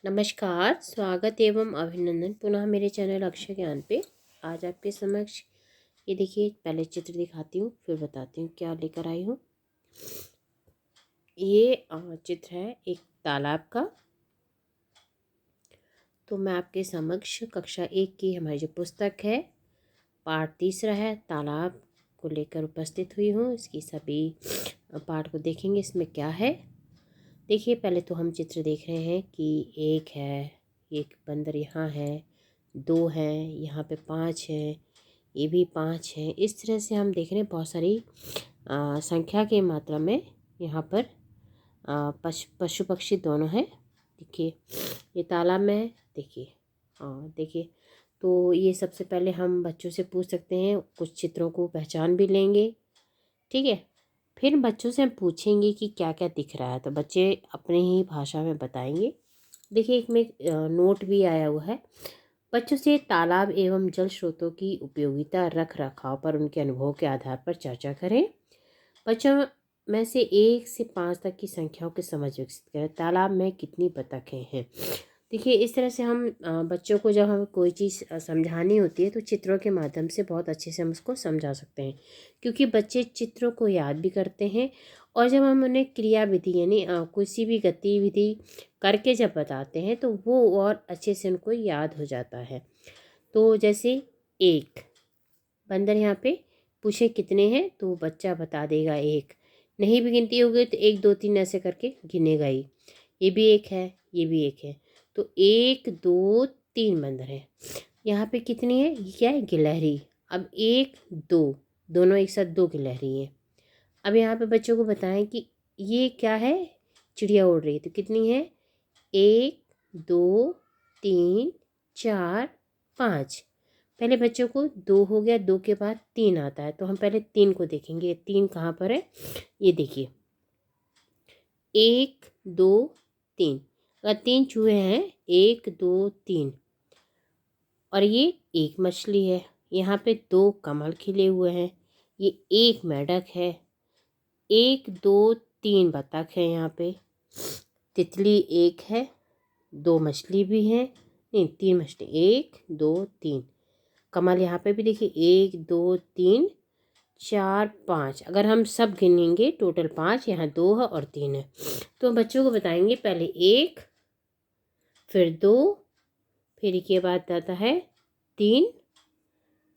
नमस्कार, स्वागत एवं अभिनंदन पुनः मेरे चैनल अक्षर ज्ञान पे। आज आपके समक्ष ये देखिए, पहले चित्र दिखाती हूँ फिर बताती हूँ क्या लेकर आई हूँ। ये चित्र है एक तालाब का। तो मैं आपके समक्ष कक्षा 1 की हमारी जो पुस्तक है, पाठ तीसरा है, तालाब को लेकर उपस्थित हुई हूँ। इसकी सभी पाठ को देखेंगे, इसमें क्या है। देखिए, पहले तो हम चित्र देख रहे हैं कि एक है, एक बंदर यहाँ है, दो हैं, यहाँ पे 5 हैं, ये भी 5 हैं। इस तरह से हम देख रहे हैं बहुत सारी संख्या की मात्रा में यहाँ पर पशु पक्षी दोनों हैं। देखिए, ये तालाब में है। देखिए, देखिए, तो ये सबसे पहले हम बच्चों से पूछ सकते हैं, कुछ चित्रों को पहचान भी लेंगे, ठीक है। फिर बच्चों से हम पूछेंगे कि क्या क्या दिख रहा है, तो बच्चे अपनी ही भाषा में बताएंगे। देखिए, एक में नोट भी आया हुआ है। बच्चों से तालाब एवं जल स्रोतों की उपयोगिता रख रखाव पर उनके अनुभव के आधार पर चर्चा करें। बच्चों में से 1 से 5 तक की संख्याओं की समझ विकसित करें। तालाब में कितनी बतखें हैं। देखिए, इस तरह से हम बच्चों को जब हमें कोई चीज़ समझानी होती है तो चित्रों के माध्यम से बहुत अच्छे से हम उसको समझा सकते हैं, क्योंकि बच्चे चित्रों को याद भी करते हैं। और जब हम उन्हें क्रियाविधि यानी किसी भी गतिविधि करके जब बताते हैं तो वो और अच्छे से उनको याद हो जाता है। तो जैसे एक बंदर यहाँ पे पूछे कितने हैं, तो बच्चा बता देगा 1। नहीं भी गिनती होगी तो 1 2 3 ऐसे करके गिनेगा ही। ये भी 1 है, ये भी 1 है, तो 1 2 3 बंदर हैं। यहाँ पे कितनी है, ये क्या है, गिलहरी। अब 1 2 दोनों एक साथ 2 गिलहरी हैं। अब यहाँ पे बच्चों को बताएं कि ये क्या है, चिड़िया उड़ रही है, तो कितनी है, 1 2 3 4 5। पहले बच्चों को 2 हो गया, 2 के बाद 3 आता है, तो हम पहले 3 को देखेंगे। 3 कहाँ पर है, ये देखिए, 1 2 3। अगर 3 चूहे हैं, 1 2 3, और ये एक मछली है। यहाँ पे 2 कमल खिले हुए हैं, ये एक मेंढक है, 1 2 3 बतख है। यहाँ पे तितली 1 है, 2 मछली भी हैं, नहीं 3 मछली, 1 2 3। कमल यहाँ पे भी देखिए, 1 2 3 4 5। अगर हम सब गिनेंगे टोटल 5, यहाँ 2 है और 3 है। तो बच्चों को बताएंगे पहले 1, फिर 2, फिर के बाद आता है 3,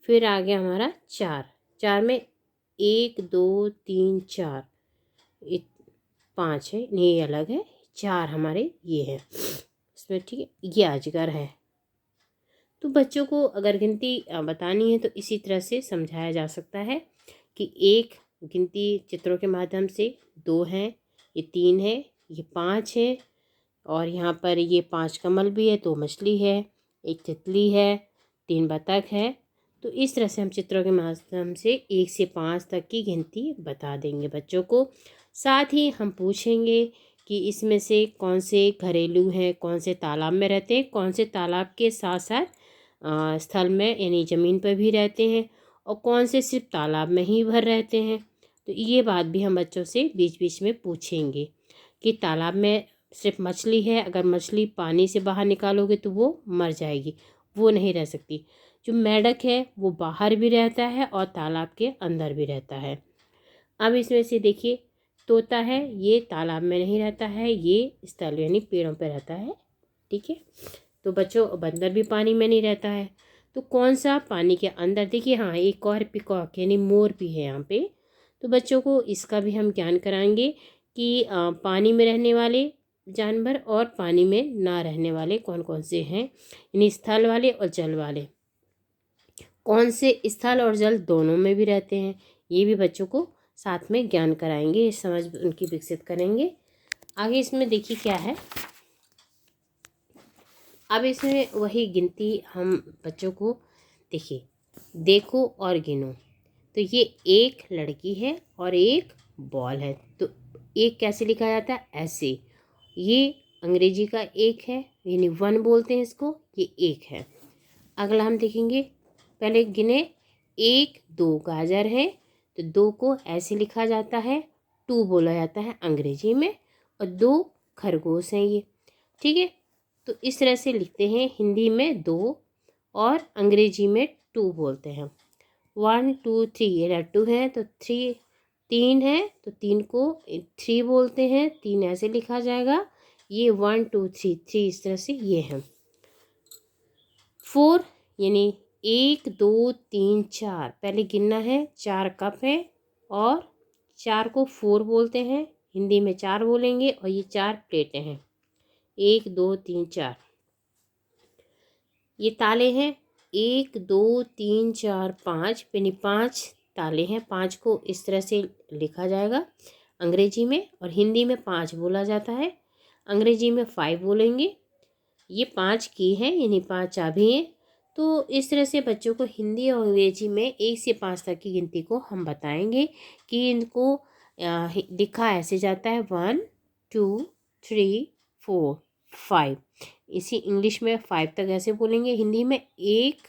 फिर आ गया हमारा 4। 4 में 1 2 3 4, 5 है, नहीं ये अलग है, 4 हमारे ये है इसमें, ठीक है। ये अजगर है। तो बच्चों को अगर गिनती बतानी है तो इसी तरह से समझाया जा सकता है कि 1 गिनती चित्रों के माध्यम से, 2 हैं, ये 3 है, ये 5 है, और यहाँ पर ये 5 कमल भी है, 2 मछली है, 1 तितली है, 3 बतख है। तो इस तरह से हम चित्रों के माध्यम से 1 से 5 तक की गिनती बता देंगे बच्चों को। साथ ही हम पूछेंगे कि इसमें से कौन से घरेलू हैं, कौन से तालाब में रहते हैं, कौन से तालाब के साथ साथ स्थल में यानी ज़मीन पर भी रहते हैं, और कौन से सिर्फ तालाब में ही भर रहते हैं। तो ये बात भी हम बच्चों से बीच बीच में पूछेंगे कि तालाब में सिर्फ मछली है, अगर मछली पानी से बाहर निकालोगे तो वो मर जाएगी, वो नहीं रह सकती। जो मेंढक है वो बाहर भी रहता है और तालाब के अंदर भी रहता है। अब इसमें से देखिए, तोता है, ये तालाब में नहीं रहता है, ये स्थल यानी पेड़ों पर रहता है, ठीक है। तो बच्चों, बंदर भी पानी में नहीं रहता है, तो कौन सा पानी के अंदर। देखिए, हाँ, एक और पिकॉक यानी मोर भी है यहाँ पे। तो बच्चों को इसका भी हम ज्ञान कराएंगे कि पानी में रहने वाले जानवर और पानी में ना रहने वाले कौन कौन से हैं, यानी स्थल वाले और जल वाले। कौन से स्थल और जल दोनों में भी रहते हैं, ये भी बच्चों को साथ में ज्ञान कराएंगे, समझ उनकी विकसित करेंगे। आगे इसमें देखिए क्या है। अब इसमें वही गिनती हम बच्चों को, देखिए, देखो और गिनो। तो ये एक लड़की है और एक बॉल है, तो एक कैसे लिखा जाता है, ऐसे। ये अंग्रेजी का एक है, यानी 1 बोलते हैं इसको, ये एक है। अगला हम देखेंगे, पहले गिने, 1 2 गाजर है, तो 2 को ऐसे लिखा जाता है, 2 बोला जाता है अंग्रेजी में, और 2 खरगोश हैं ये, ठीक है। तो इस तरह से लिखते हैं। हिंदी में 2 और अंग्रेजी में 2 बोलते हैं। 1 2 3 ये लट्टू है तो 3 है तो 3 को 3 बोलते हैं। 3 ऐसे लिखा जाएगा। ये 1 2 3 3 इस तरह से ये है। 4 यानी 1 2 3 4 पहले गिनना है। 4 कप है और 4 को 4 बोलते हैं। हिंदी में 4 बोलेंगे और ये 4 प्लेटें हैं। 1 2 3 4 ये ताले हैं। 1 2 3 4 5 यानी 5 ताले हैं। 5 को इस तरह से लिखा जाएगा अंग्रेजी में, और हिंदी में 5 बोला जाता है। अंग्रेजी में 5 बोलेंगे। ये 5 की है यानी 5 चाबी हैं। तो इस तरह से बच्चों को हिंदी और अंग्रेजी में 1 से 5 तक की गिनती को हम बताएंगे कि इनको लिखा ऐसे जाता है 1 2 3 4 5। इसी इंग्लिश में 5 तक ऐसे बोलेंगे। हिंदी में 1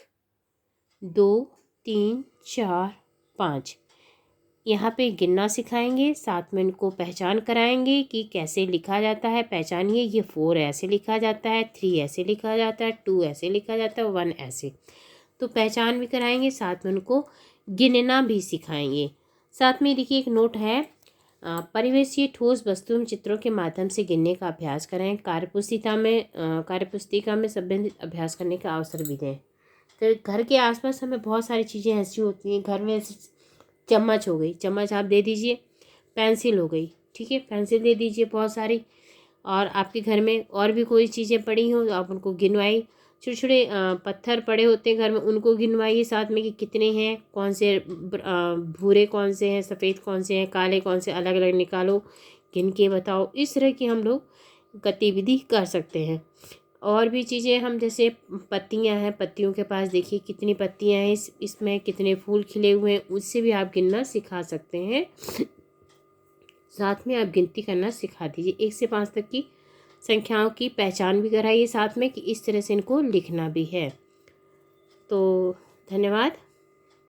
2 3 4 5 यहाँ पे गिनना सिखाएंगे। साथ में इनको पहचान कराएंगे कि कैसे लिखा जाता है। पहचानिए, ये 4 ऐसे लिखा जाता है, 3 ऐसे लिखा जाता है, 2 ऐसे लिखा जाता है, 1 ऐसे। तो पहचान भी कराएंगे, साथ में उनको गिनना भी सिखाएंगे। साथ में देखिए एक नोट है, परिवेशीय ठोस वस्तुओं चित्रों के माध्यम से गिनने का अभ्यास करें। कार्यपुस्तिका में संबंधित अभ्यास करने का अवसर भी दें। तो घर के आसपास हमें बहुत सारी चीज़ें ऐसी होती हैं। घर में चम्मच हो गई, चम्मच आप दे दीजिए। पेंसिल हो गई, ठीक है, पेंसिल दे दीजिए बहुत सारी। और आपके घर में और भी कोई चीज़ें पड़ी हों तो आप उनको गिनवाइए। छोटे छोटे पत्थर पड़े होते हैं घर में, उनको गिनवाइए साथ में कि कितने हैं, कौन से भूरे कौन से हैं, सफ़ेद कौन से हैं, काले कौन से, अलग अलग निकालो, गिन के बताओ। इस तरह की हम लोग गतिविधि कर सकते हैं। और भी चीज़ें हम, जैसे पत्तियां हैं, पत्तियों के पास देखिए कितनी पत्तियां हैं, इसमें कितने फूल खिले हुए हैं, उससे भी आप गिनना सिखा सकते हैं। साथ में आप गिनती करना सिखा दीजिए। 1 से 5 तक की संख्याओं की पहचान भी कराइए साथ में कि इस तरह से इनको लिखना भी है। तो धन्यवाद।